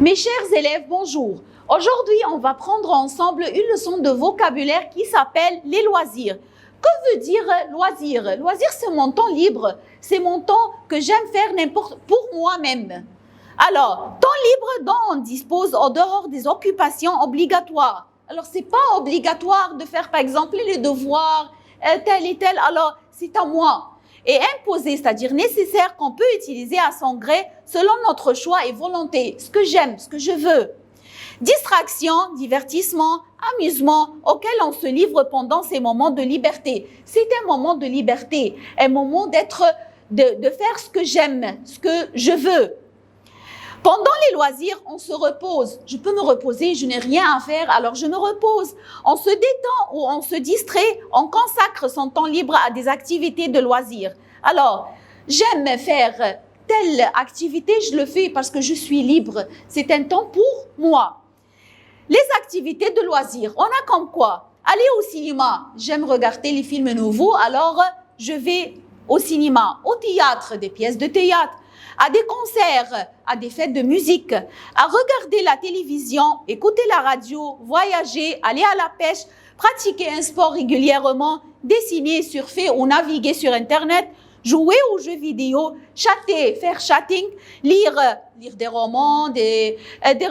Mes chers élèves, bonjour. Aujourd'hui, on va prendre ensemble une leçon de vocabulaire qui s'appelle les loisirs. Que veut dire loisir? Loisir, c'est mon temps libre. C'est mon temps que j'aime faire n'importe pour moi-même. Alors, temps libre dont on dispose en dehors des occupations obligatoires. Alors, c'est pas obligatoire de faire, par exemple, les devoirs, tel et tel. Alors, c'est à moi. Et imposé, c'est-à-dire nécessaire qu'on peut utiliser à son gré selon notre choix et volonté, ce que j'aime, ce que je veux. Distraction, divertissement, amusement auquel on se livre pendant ces moments de liberté. C'est un moment de liberté, un moment de faire ce que j'aime, ce que je veux. Pendant les loisirs, on se repose. Je peux me reposer, je n'ai rien à faire, alors je me repose. On se détend ou on se distrait, on consacre son temps libre à des activités de loisirs. Alors, j'aime faire telle activité, je le fais parce que je suis libre. C'est un temps pour moi. Les activités de loisirs, on a comme quoi? Aller au cinéma, j'aime regarder les films nouveaux, alors je vais au cinéma, au théâtre, des pièces de théâtre, à des concerts, à des fêtes de musique, à regarder la télévision, écouter la radio, voyager, aller à la pêche, pratiquer un sport régulièrement, dessiner, surfer ou naviguer sur Internet, jouer aux jeux vidéo, chatter, faire chatting, lire des romans, des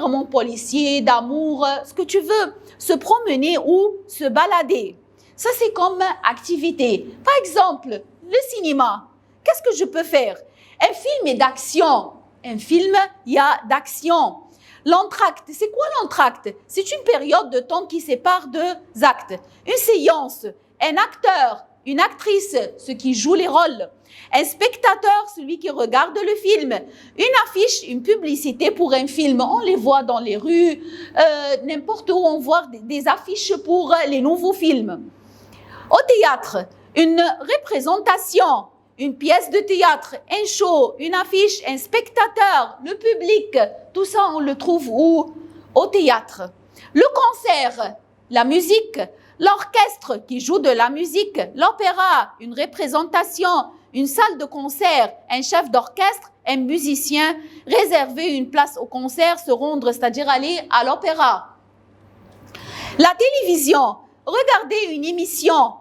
romans policiers, d'amour, ce que tu veux, se promener ou se balader. Ça, c'est comme activité. Par exemple, le cinéma. Qu'est-ce que je peux faire? Un film est d'action. Un film, il y a d'action. L'entracte, c'est quoi l'entracte? C'est une période de temps qui sépare deux actes. Une séance, un acteur, une actrice, ceux qui jouent les rôles. Un spectateur, celui qui regarde le film. Une affiche, une publicité pour un film. On les voit dans les rues, n'importe où on voit des affiches pour les nouveaux films. Au théâtre, une représentation, une pièce de théâtre, un show, une affiche, un spectateur, le public, tout ça on le trouve où? Au théâtre. Le concert, la musique, l'orchestre qui joue de la musique, l'opéra, une représentation, une salle de concert, un chef d'orchestre, un musicien, réserver une place au concert, se rendre, c'est-à-dire aller à l'opéra. La télévision, regarder une émission,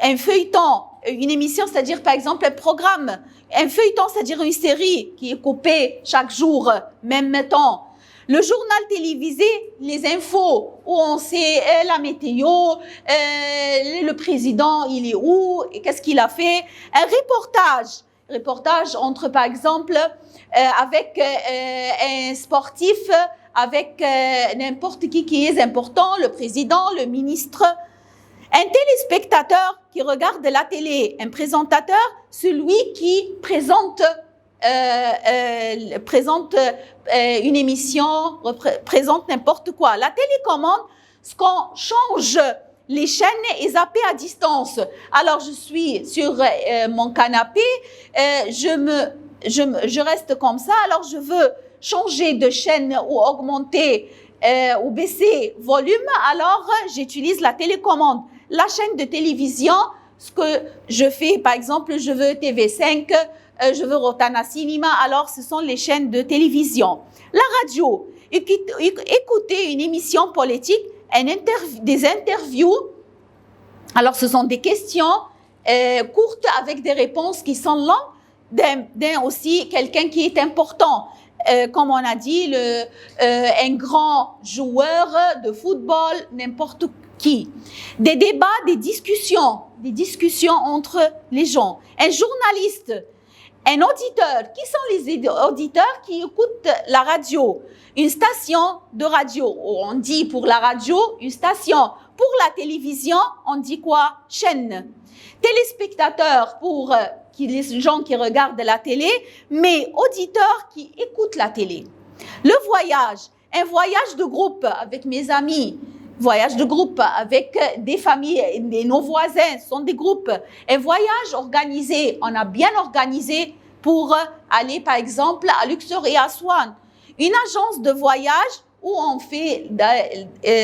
un feuilleton, une émission, c'est-à-dire par exemple un programme, un feuilleton, c'est-à-dire une série qui est coupée chaque jour, même temps. Le journal télévisé, les infos, où on sait la météo, le président, il est où, et qu'est-ce qu'il a fait. Un reportage entre par exemple avec un sportif, avec n'importe qui est important, le président, le ministre. Un téléspectateur qui regarde la télé, un présentateur, celui qui présente une émission, présente n'importe quoi. La télécommande, ce qu'on change les chaînes et zapper à distance. Alors, je suis sur mon canapé, je reste comme ça, alors je veux changer de chaîne ou augmenter ou baisser volume, alors j'utilise la télécommande. La chaîne de télévision, ce que je fais, par exemple, je veux TV5, je veux Rotana Cinema, alors ce sont les chaînes de télévision. La radio, écouter une émission politique, des interviews, alors ce sont des questions courtes avec des réponses qui sont longues, d'un aussi quelqu'un qui est important. Comme on a dit, un grand joueur de football, n'importe qui. Des débats, des discussions entre les gens. Un journaliste, un auditeur. Qui sont les auditeurs qui écoutent la radio? Une station de radio. On dit pour la radio, une station. Pour la télévision, on dit quoi? Chaîne. Téléspectateur pour les gens qui regardent la télé, mais auditeurs qui écoutent la télé. Le voyage, un voyage de groupe avec mes amis, voyage de groupe avec des familles, nos voisins, ce sont des groupes. Un voyage organisé, on a bien organisé pour aller par exemple à Luxor et à Aswan. Une agence de voyage où on fait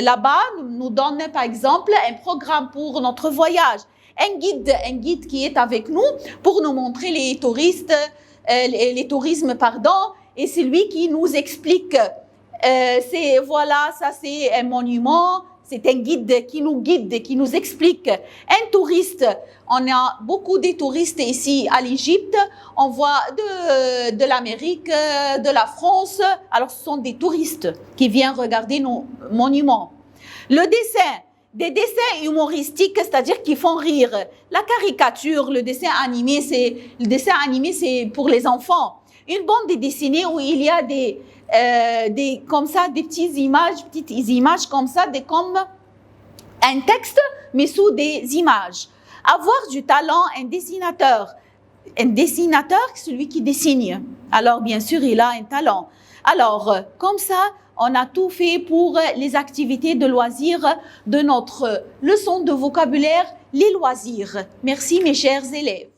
là-bas, nous donne par exemple un programme pour notre voyage. Un guide qui est avec nous pour nous montrer les tourismes, et c'est lui qui nous explique Voilà, ça c'est un monument. C'est un guide, qui nous explique. Un touriste, on a beaucoup de touristes ici à l'Égypte. On voit de l'Amérique, de la France. Alors, ce sont des touristes qui viennent regarder nos monuments. Le dessin, des dessins humoristiques, c'est-à-dire qui font rire. La caricature, le dessin animé, c'est pour les enfants. Une bande dessinée où il y a comme ça, des petites images comme ça, comme un texte, mais sous des images. Avoir du talent, un dessinateur, celui qui dessine. Alors, bien sûr, il a un talent. Alors, comme ça, on a tout fait pour les activités de loisirs de notre leçon de vocabulaire, les loisirs. Merci, mes chers élèves.